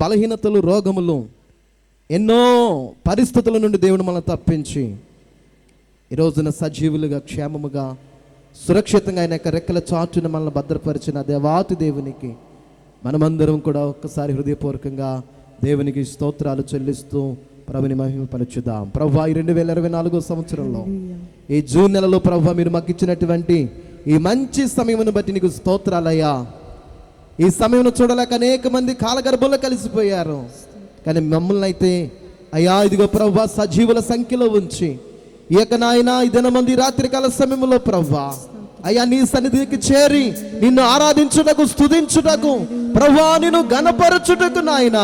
బలహీనతలు, రోగములు, ఎన్నో పరిస్థితుల నుండి దేవుడు మనల్ని తప్పించి ఈ రోజున సజీవులుగా, క్షేమముగా, సురక్షితంగా ఆయన యొక్క రెక్కల చాటును మనల్ని భద్రపరిచిన దేవాతి దేవునికి మనమందరం కూడా ఒక్కసారి హృదయపూర్వకంగా దేవునికి స్తోత్రాలు చెల్లిస్తూ ప్రభుని మహిమపరచుదాం. ప్రభువా, ఈ 2024 సంవత్సరంలో ఈ జూన్ నెలలో ప్రభువా మీరు మాకు ఇచ్చినటువంటి ఈ మంచి సమయమును బట్టి నీకు స్తోత్రాలయ్యా. ఈ సమయం చూడలేక అనేక మంది కాలగర్భంలో కలిసిపోయారు. కానీ మమ్మల్ని అయితే అయ్యా ఇదిగో ప్రభువా సజీవుల సంఖ్యలో ఉంచి ఈ యొక్క నాయన ఈ దినమంది రాత్రికాల సమయంలో ప్రభువా అయ్యా నీ సన్నిధికి చేరి నిన్ను ఆరాధించుటకు, స్తుతించుటకు, ప్రభువా నిన్ను గణపరచుటకు నాయన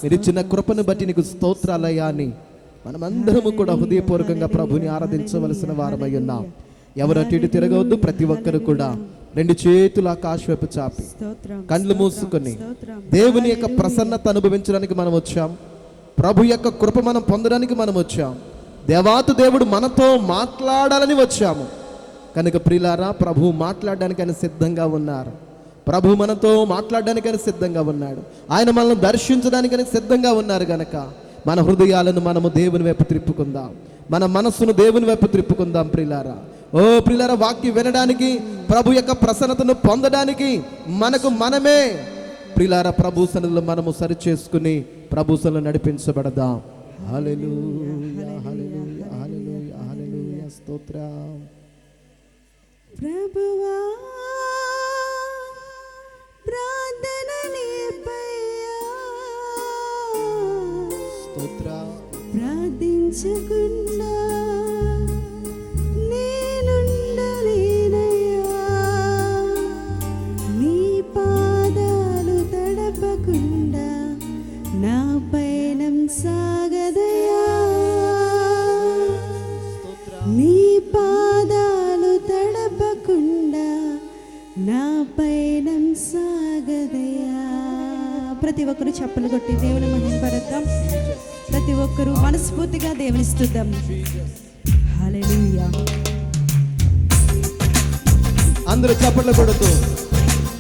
మీరిచ్చిన కృపను బట్టి నీకు స్తోత్రాలయ్యా అని మనమందరము కూడా హృదయపూర్వకంగా ప్రభుని ఆరాధించవలసిన వారమై ఉన్నాం. ఎవరు అటు ఇటు తిరగవద్దు. ప్రతి ఒక్కరు కూడా 2 చేతులు ఆకాశం వైపు చాపి కళ్ళు మూసుకొని దేవుని యొక్క ప్రసన్నత అనుభవించడానికి మనం వచ్చాం. ప్రభు యొక్క కృప మనం పొందడానికి మనం వచ్చాం. దేవాతి దేవుడు మనతో మాట్లాడాలని వచ్చాము కనుక ప్రియులారా, ప్రభు మాట్లాడడానికి ఆయన సిద్ధంగా ఉన్నారు. ప్రభు మనతో మాట్లాడడానికి ఆయన సిద్ధంగా ఉన్నాడు. ఆయన మనల్ని దర్శించడానికి ఆయన సిద్ధంగా ఉన్నారు. కనుక మన హృదయాలను మనము దేవుని వైపు త్రిప్పుకుందాం, మన మనస్సును దేవుని వైపు త్రిప్పుకుందాం. ప్రియులారా, ఓ ప్రియులారా, వాక్యం వినడానికి, ప్రభు యొక్క ప్రసన్నతను పొందడానికి మనకు మనమే ప్రియులారా ప్రభు సన్నిధిలో మనము సరి చేసుకుని ప్రభు సన్నిధిలో నడిపించబడదాం. హల్లెలూయా, హల్లెలూయా, హల్లెలూయా, హల్లెలూయా, స్తోత్రం. ప్రభువా ప్రార్థన నీపయ్యా, స్తోత్రం. ప్రార్థించకుండా నేనుండలేనయ్యా, నీ పాదాలు తడపకుండా నా పయనం సాగదయా, నీ పాదాలు తడపకుండా నా పయనం సాగదయా. ప్రతి ఒక్కరు చప్పలు కొట్టి దేవుని మహిమపరుద్దాం. ప్రతి ఒక్కరూ మనస్ఫూర్తిగా దేవుని స్తుతిద్దాం. హల్లెలూయా. అందరూ చప్పట్లు కొడుతూ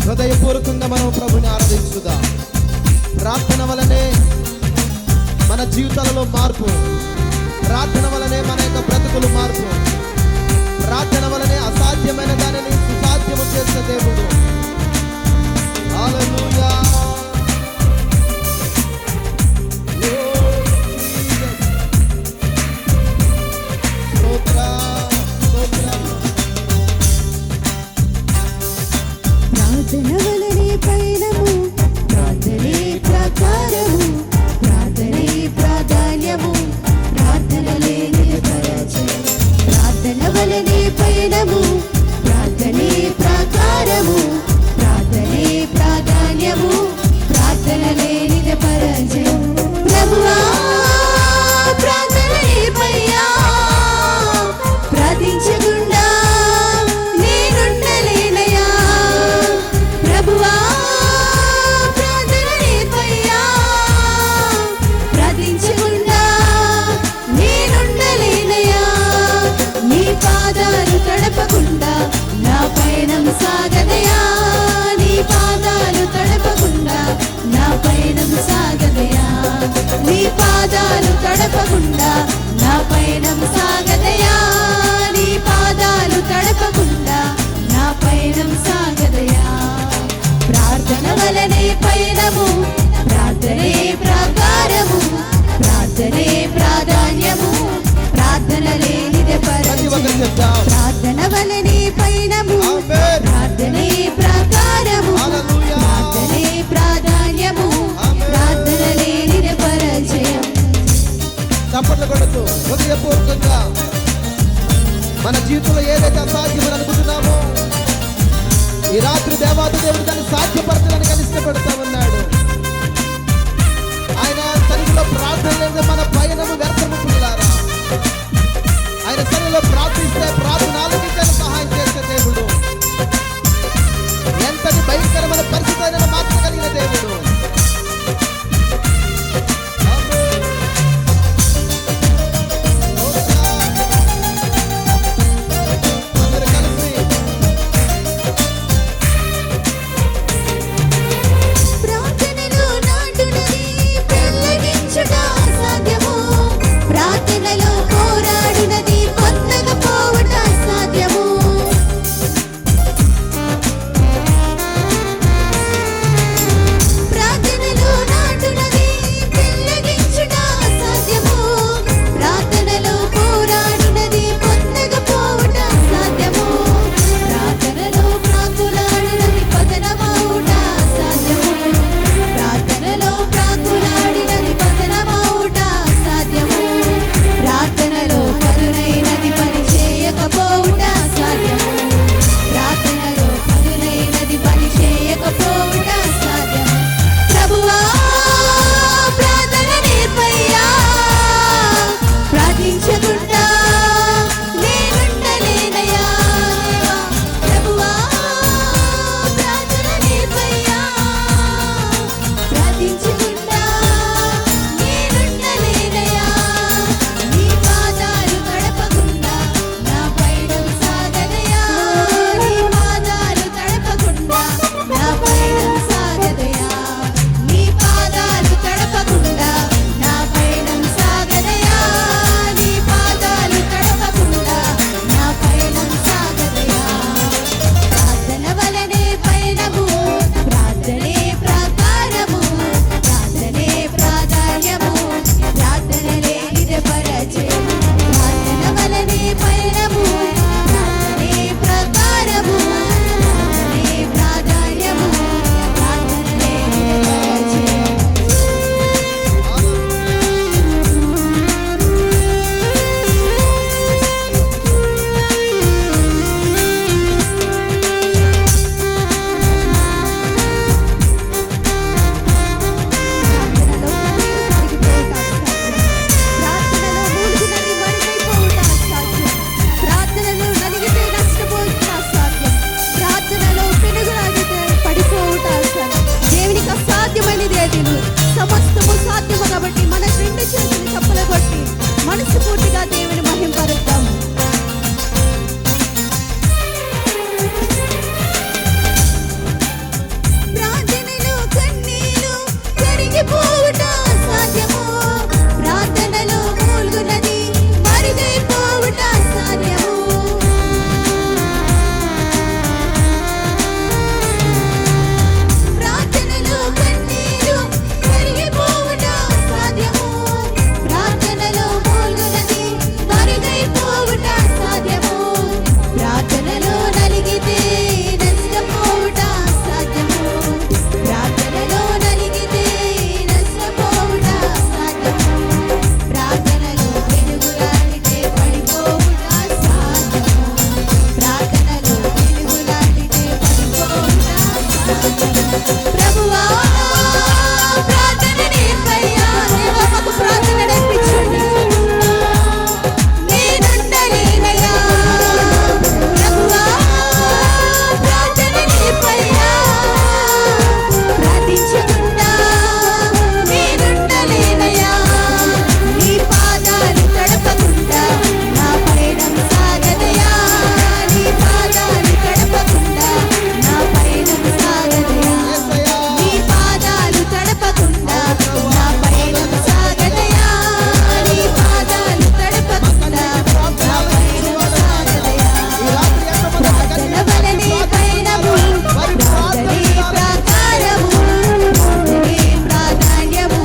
హృదయపూర్వకంగా మనం ప్రభుని ఆరాధించుదాం. ప్రార్థన వలనే మన జీవితాలలో మార్పు, ప్రార్థన వలనే మన యొక్క బ్రతుకులు మార్పు, ప్రార్థన వలనే అసాధ్యమైన దానిని సుసాధ్యము చేసే దేవుడు. హల్లెలూయా. ప్రార్థన వలనే పయనము, ప్రార్థనే ప్రకారము, ప్రార్థనే ప్రాధాన్యము, ప్రార్థన లేని పరాజయం. ప్రార్థన వలనే పయనము, ప్రార్థనే ప్రకారము, ప్రార్థనే ప్రాధాన్యము, ప్రార్థన లేని పరాజయం. ప్రభువా ప్రార్థన నీపయ్యా, ప్రార్థించకుండా నేనుండలేనయ్యా. ప్రభువా ప్రార్థన నీపయ్యా, ప్రార్థించకుండా నేనుండలేనయ్యా. నీ పాదాలు తడపకుండా నా పయనం సాగదయా, నీ పాదాలు తడపకుండా నా పయనం సాగదయా, నీ పాదాలు తడపకుండా నా పయనం సాగదయా, నీ పాదాలు తడపకుండా నా పయనం సాగదయా. ప్రార్థన వలనే పయనము, ప్రార్థనే ప్రాకారము, ప్రార్థనే ప్రాధాన్యము, ప్రార్థన లేనిదే పరాజయం. ప్రార్థన వలనే పయనము, ప్రార్థనే ప్రాకారము, ప్రార్థనే ప్రాధాన్యము, ప్రార్థన లేనిదే పరాజయం. చప్పట్లు కొడుతూ హృదయపూర్వకంగా మన జీవితంలో ఏదైతే అసాధ్యమని అనుకుంటున్నామో ఈ రాత్రి దేవాది దేవుడు దాన్ని సాధ్యపరచడానికి ఇష్టపడతా ఉన్నాడు. ఆయన సన్నిధిలో ప్రార్థన లేదు మన పయనము వ్యర్థము. పిల్లారా, ఆయన సన్నిధిలో ప్రార్థిస్తే ప్రార్థన ఆలకించడానికి సహాయం చేసే దేవుడు. ఎంతటి భయంకరమైన పరిస్థితి అయినా మార్చగలిగిన దేవుడు. ప్రార్థన కరిగిపోవుట సాధ్యము, ప్రార్థనలో మూల్గునది మరుగైపోవుట సాధ్యము. ప్రార్థనలో కన్నీరు కరిగిపోవుట సాధ్యము, ప్రార్థనలో మూల్గునది మరుగైపోవుట సాధ్యము. ప్రార్థనలో నలిగితే నష్టపోవుట సాధ్యము, ప్రార్థనలో నలిగితే నష్టపోవుట సాధ్యము. ప్రార్థనలో వెలుగులాడితే పడిపోవుట సాధ్యము, ప్రార్థనలో వెలుగులాడితే పడిపోవుట సాధ్యము. ప్రభువా ప్రార్థన నేర్పయ్యా, దేవా మాకు ప్రార్థన నేర్పించండి. నేనుండలేనయ్యా ప్రభువా ప్రార్థన నేర్పయ్యా, ప్రార్థించకుండా నేనుండలేనయ్యా. నీ పాదాలు తడపకుండా నా పయనం సాగదయా, నీ పాదాలు తడపకుండా నా పయనం సాగదయా, నీ పాదాలు తడపకుండా నా పయనం సాగదయా, నీ పాదాలు తడపకుండా నా పయనం సాగదయా. ప్రార్థన వలనే పయనము, ప్రార్థనే ప్రాకారము, ప్రార్థనే ప్రాధాన్యము,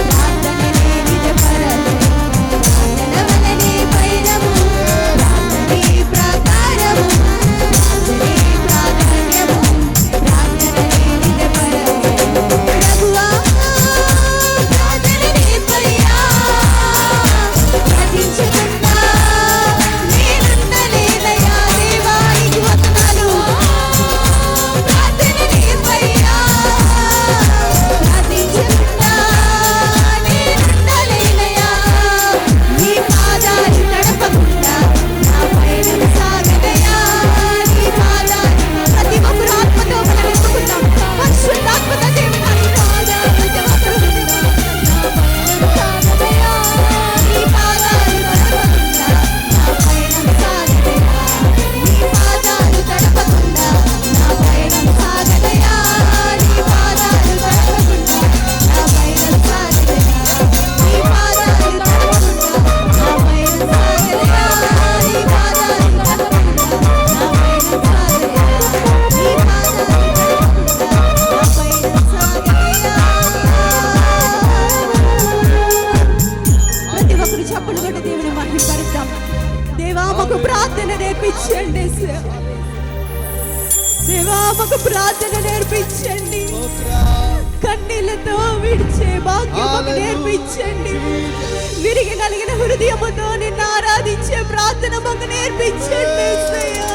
ప్రార్థననే నిజపరము. ప్రార్థన వలనే పయనము, ప్రార్థనే ప్రాకారము, ప్రార్థనే ప్రాధాన్యము, ప్రార్థననే నిజపరము. ప్రభువా ప్రార్థన నేర్పయ్యా, ప్రార్థించకుండా నేనుండలేనయ్యా. దేవా నీకు వందనాలు. ప్రార్థన నేర్పయ్యా, ప్రార్థించకుండా నేనుండలేనయ్యా. నీ పాదాలు తడపకుండా నా పయనం సాగదయా, నీ పాదాలు. ప్రతి ఒక్కరు ఆత్మతో మనం ఎత్తుకుందాం. పరిశుద్ధాత్మతో దేవుని నీ పాదాలు తడపకుండా నా పయనం సాగదయా, నీ పాదాలు తడపకుండా నా పయనం సాగదయా, నీ పాదాలు తడపకుండా నా పయనం సాగదయా, నీ పాదాలు తడపకుండా నా పయనం సాగదయా, నీ పాదాలు తడపకుండా నా పయనం సాగదయా, నీ పాదాలు తడపకుండా నా పయనం సాగదయా, నీ పాదాలు తడపకుండా నా పయనం సాగదయా. ప్రతి ఒక్కరు చప్పట్లు కొట్టి దేవుని మహిమపరుద్దాం. దేవా మాకు ప్రార్థన నేర్పించండి, దేవా మాకు ప్రార్థన నేర్పించండి. కన్నీళ్లతో విడిచే భాగ్యం మాకు నేర్పించండి. విరిగి నలిగిన హృదయముతో నిన్ను ఆరాధించే ప్రార్థన మాకు నేర్పించండి యేసయ్యా.